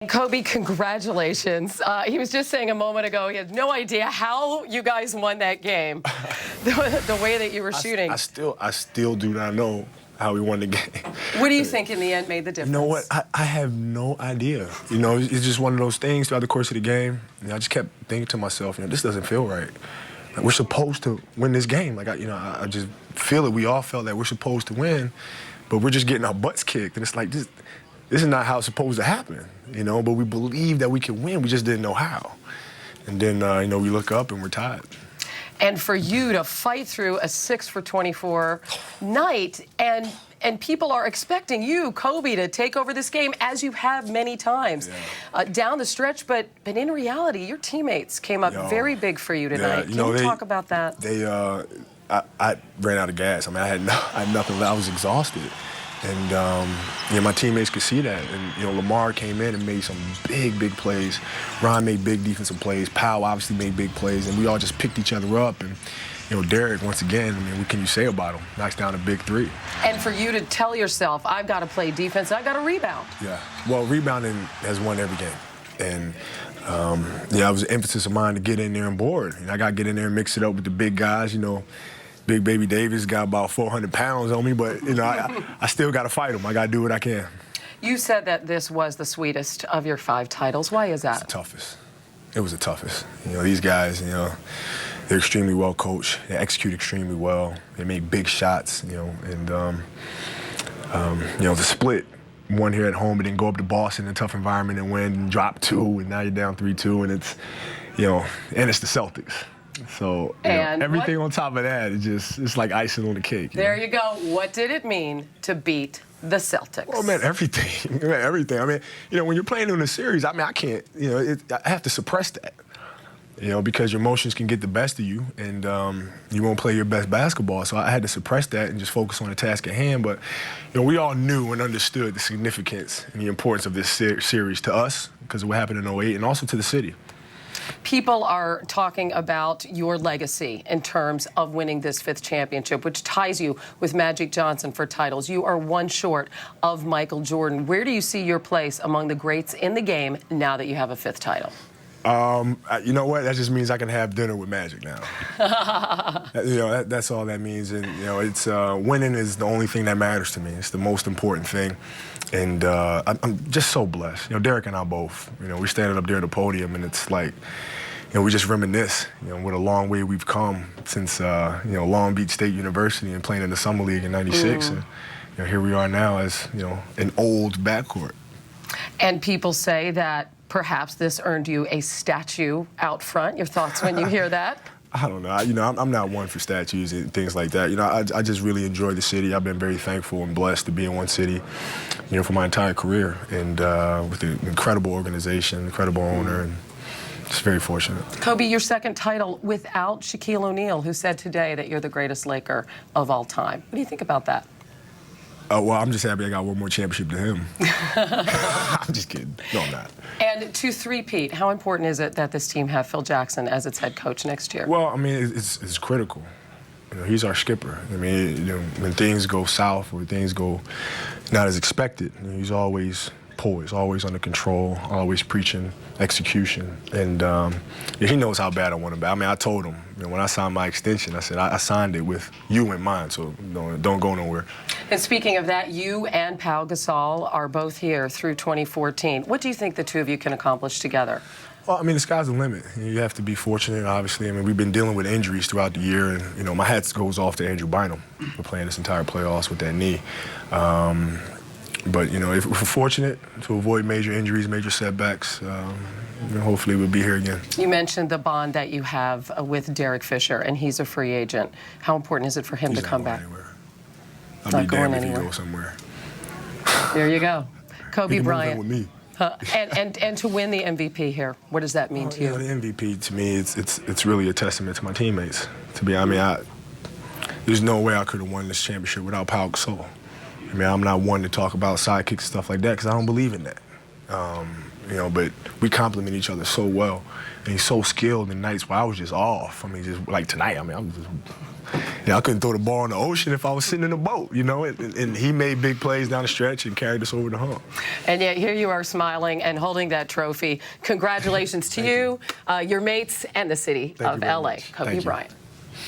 Kobe, congratulations. He was just saying a moment ago he had no idea how you guys won that game, the way that you were shooting. I still do not know how we won the game. What do you think in the end made the difference? You know what? I have no idea. You know, it's just one of those things throughout the course of the game. You know, I just kept thinking to myself, you know, this doesn't feel right. Like, we're supposed to win this game. Like, I just feel it. We all felt that we're supposed to win, but we're just getting our butts kicked. And it's like, this is not how it's supposed to happen, you know, but we believed that we could win. We just didn't know how. And then, you know, we look up and we're tied. And for you to fight through a 6-for-24 night, and people are expecting you, Kobe, to take over this game, as you have many times down the stretch. But in reality, your teammates came up very big for you tonight. You know, Can you talk about that? I ran out of gas. I mean, I had nothing left. I was exhausted. And, you know, my teammates could see that. And, you know, Lamar came in and made some big plays. Ron made big defensive plays. Powell obviously made big plays. And we all just picked each other up. And, you know, Derek, once again, I mean, what can you say about him? Knocks down a big three. And for you to tell yourself, I've got to play defense, I've got to rebound. Yeah. Well, rebounding has won every game. And, yeah, it was an emphasis of mine to get in there and board. And I got to get in there and mix it up with the big guys, you know. Big Baby Davis got about 400 pounds on me, but, you know, I still got to fight him. I got to do what I can. You said that this was the sweetest of your 5 titles. Why is that? It's the toughest. It was the toughest. You know, these guys, you know, they're extremely well coached. They execute extremely well. They make big shots, you know, and, you know, the split, one here at home, but then go up to Boston in a tough environment and win and drop 2, and now you're down 3-2, and it's, you know, and it's the Celtics. So you know, everything on top of that is it's like icing on the cake. There you go. What did it mean to beat the Celtics? Well, man, everything. Man, everything. I mean, you know, when you're playing in a series, I mean, I can't, you know, I have to suppress that, you know, because your emotions can get the best of you, and you won't play your best basketball. So I had to suppress that and just focus on the task at hand. But, you know, we all knew and understood the significance and the importance of this series to us because of what happened in 08 and also to the city. People are talking about your legacy in terms of winning this 5th championship, which ties you with Magic Johnson for titles. You are one short of Michael Jordan. Where do you see your place among the greats in the game now that you have a 5th title? You know what? That just means I can have dinner with Magic now. You know, that's all that means. And, you know, it's winning is the only thing that matters to me. It's the most important thing. And I'm just so blessed. You know, Derek and I both, you know, we're standing up there at the podium, and it's like, you know, we just reminisce, you know, what a long way we've come since, you know, Long Beach State University and playing in the Summer League in '96. And, you know, here we are now as, you know, an old backcourt. And people say that perhaps this earned you a statue out front. Your thoughts when you hear that? I don't know. You know, I'm not one for statues and things like that. You know, I just really enjoy the city. I've been very thankful and blessed to be in one city, you know, for my entire career, and with an incredible organization, incredible owner, and just very fortunate. Kobe, your 2nd title without Shaquille O'Neal, who said today that you're the greatest Laker of all time. What do you think about that? Well, I'm just happy I got one more championship than him. I'm just kidding. No, I'm not. And to three-peat, how important is it that this team have Phil Jackson as its head coach next year? Well, I mean, it's critical. You know, he's our skipper. I mean, you know, when things go south or things go not as expected, you know, he's always poised, always under control, always preaching execution. And he knows how bad I want to be. I mean, I told him, you know, when I signed my extension, I said, I signed it with you in mind, so don't go nowhere. And speaking of that, you and Pau Gasol are both here through 2014. What do you think the two of you can accomplish together? Well, I mean, the sky's the limit. You have to be fortunate, obviously. I mean, we've been dealing with injuries throughout the year, and, you know, my hat goes off to Andrew Bynum for playing this entire playoffs with that knee. But, you know, if we're fortunate to avoid major injuries, major setbacks, you know, hopefully we'll be here again. You mentioned the bond that you have with Derek Fisher, and he's a free agent. How important is it for him to come back? I'll be damned if he goes somewhere. There you go. Kobe Bryant. With me. And to win the MVP here, what does that mean to you? You know, the MVP to me, it's really a testament to my teammates. I mean, there's no way I could have won this championship without Pau Gasol. I mean, I'm not one to talk about sidekicks and stuff like that because I don't believe in that. You know, but we complement each other so well, and he's so skilled in nights where I was just off. I mean, just like tonight, I mean, I'm just, you know, I couldn't throw the ball in the ocean if I was sitting in a boat, you know, and he made big plays down the stretch and carried us over the hump. And yet here you are smiling and holding that trophy. Congratulations to you, your mates, and the city of LA. Kobe Bryant.